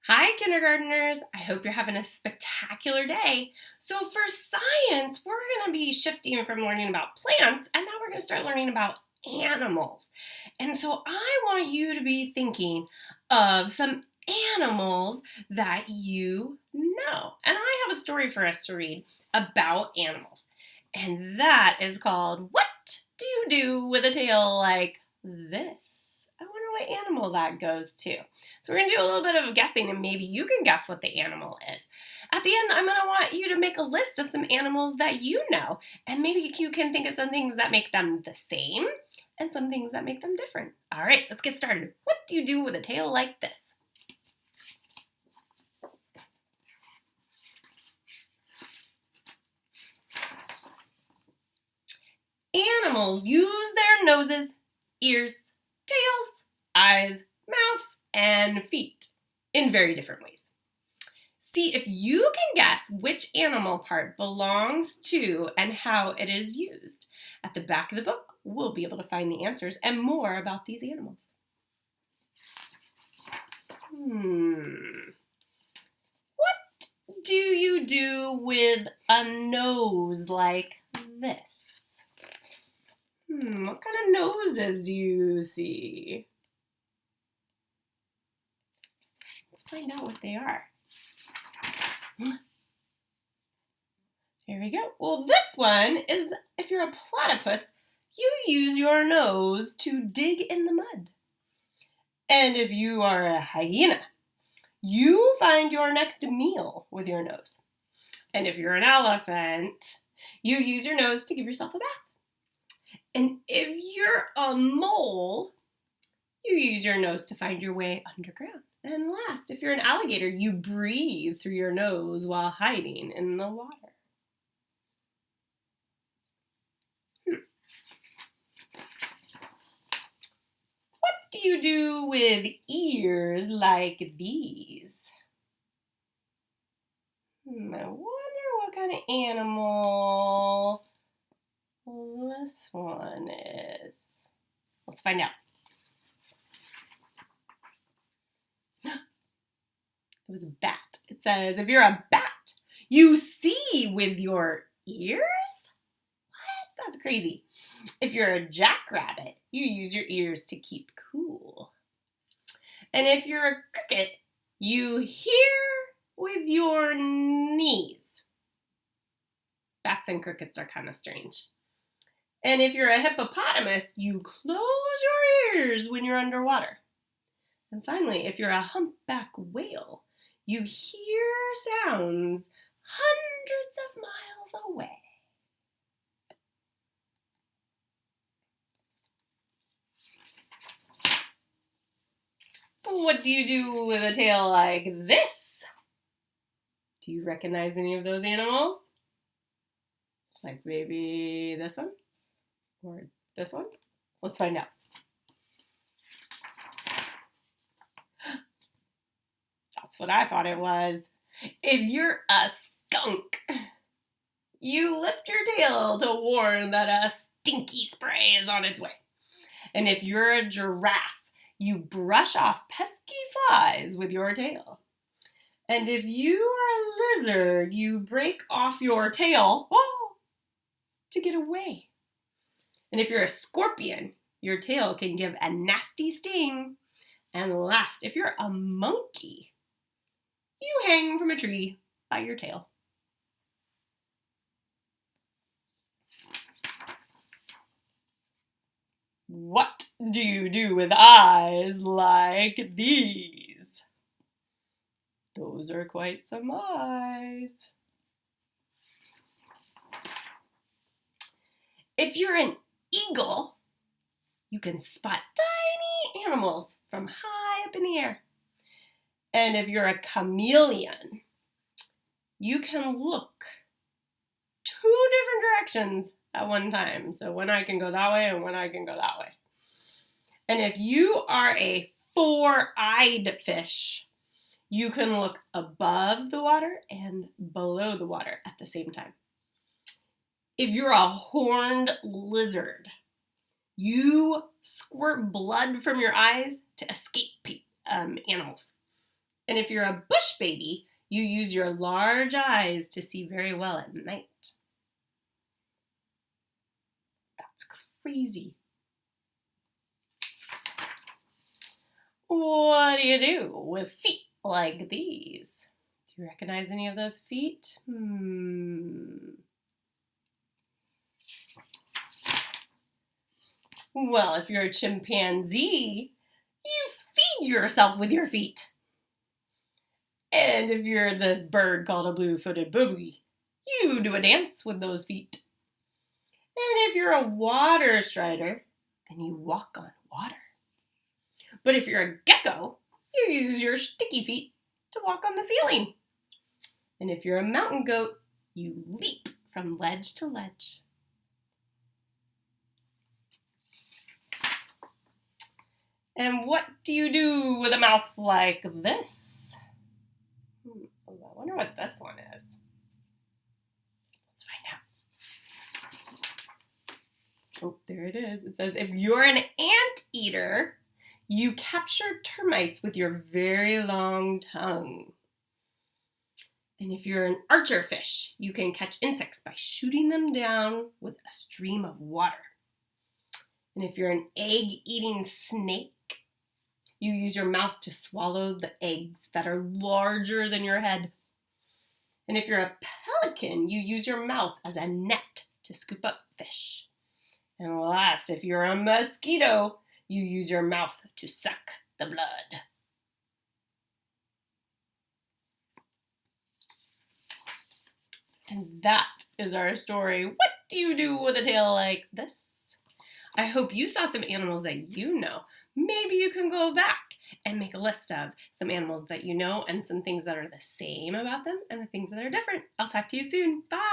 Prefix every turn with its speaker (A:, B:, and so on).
A: Hi, kindergartners. I hope you're having a spectacular day. So for science, we're going to be shifting from learning about plants, and now we're going to start learning about animals. And so I want you to be thinking of some animals that you know. And I have a story for us to read about animals. And that is called What Do You Do with a Tail Like This? I wonder what animal that goes to. So we're going to do a little bit of guessing, and maybe you can guess what the animal is. At the end, I'm going to want you to make a list of some animals that you know, and maybe you can think of some things that make them the same and some things that make them different. All right, let's get started. What do you do with a tail like this? Animals use their noses, ears, tails, eyes, mouths, and feet in very different ways. See if you can guess which animal part belongs to and how it is used. At the back of the book, we'll be able to find the answers and more about these animals. What do you do with a nose like this? What kind of noses do you see? Let's find out what they are. Here we go. Well, this one is, if you're a platypus, you use your nose to dig in the mud. And if you are a hyena, you find your next meal with your nose. And if you're an elephant, you use your nose to give yourself a bath. And if you're a mole, you use your nose to find your way underground. And last, if you're an alligator, you breathe through your nose while hiding in the water. What do you do with ears like these? I wonder what kind of animal this one is. Let's find out. It was a bat. It says, if you're a bat, you see with your ears? What? That's crazy. If you're a jackrabbit, you use your ears to keep cool. And if you're a cricket, you hear with your knees. Bats and crickets are kind of strange. And if you're a hippopotamus, you close your ears when you're underwater. And finally, if you're a humpback whale, you hear sounds hundreds of miles away. What do you do with a tail like this? Do you recognize any of those animals? Like maybe this one? Or this one? Let's find out. That's what I thought it was. If you're a skunk, you lift your tail to warn that a stinky spray is on its way. And if you're a giraffe, you brush off pesky flies with your tail. And if you are a lizard, you break off your tail to get away. And if you're a scorpion, your tail can give a nasty sting. And last, if you're a monkey, you hang from a tree by your tail. What do you do with eyes like these? Those are quite some eyes. If you're an eagle, you can spot tiny animals from high up in the air. And if you're a chameleon, you can look two different directions at one time. So one eye can go that way and one eye can go that way. And if you are a four-eyed fish, you can look above the water and below the water at the same time. If you're a horned lizard, you squirt blood from your eyes to escape animals. And if you're a bush baby, you use your large eyes to see very well at night. That's crazy. What do you do with feet like these? Do you recognize any of those feet? Well, if you're a chimpanzee, you feed yourself with your feet. And if you're this bird called a blue-footed booby, you do a dance with those feet. And if you're a water strider, then you walk on water. But if you're a gecko, you use your sticky feet to walk on the ceiling. And if you're a mountain goat, you leap from ledge to ledge. And what do you do with a mouth like this? I wonder what this one is. Let's find out. Oh, there it is. It says, if you're an anteater, you capture termites with your very long tongue. And if you're an archer fish, you can catch insects by shooting them down with a stream of water. And if you're an egg-eating snake, you use your mouth to swallow the eggs that are larger than your head. And if you're a pelican, you use your mouth as a net to scoop up fish. And last, if you're a mosquito, you use your mouth to suck the blood. And that is our story. What do you do with a tail like this? I hope you saw some animals that you know. Maybe you can go back and make a list of some animals that you know and some things that are the same about them and the things that are different. I'll talk to you soon. Bye.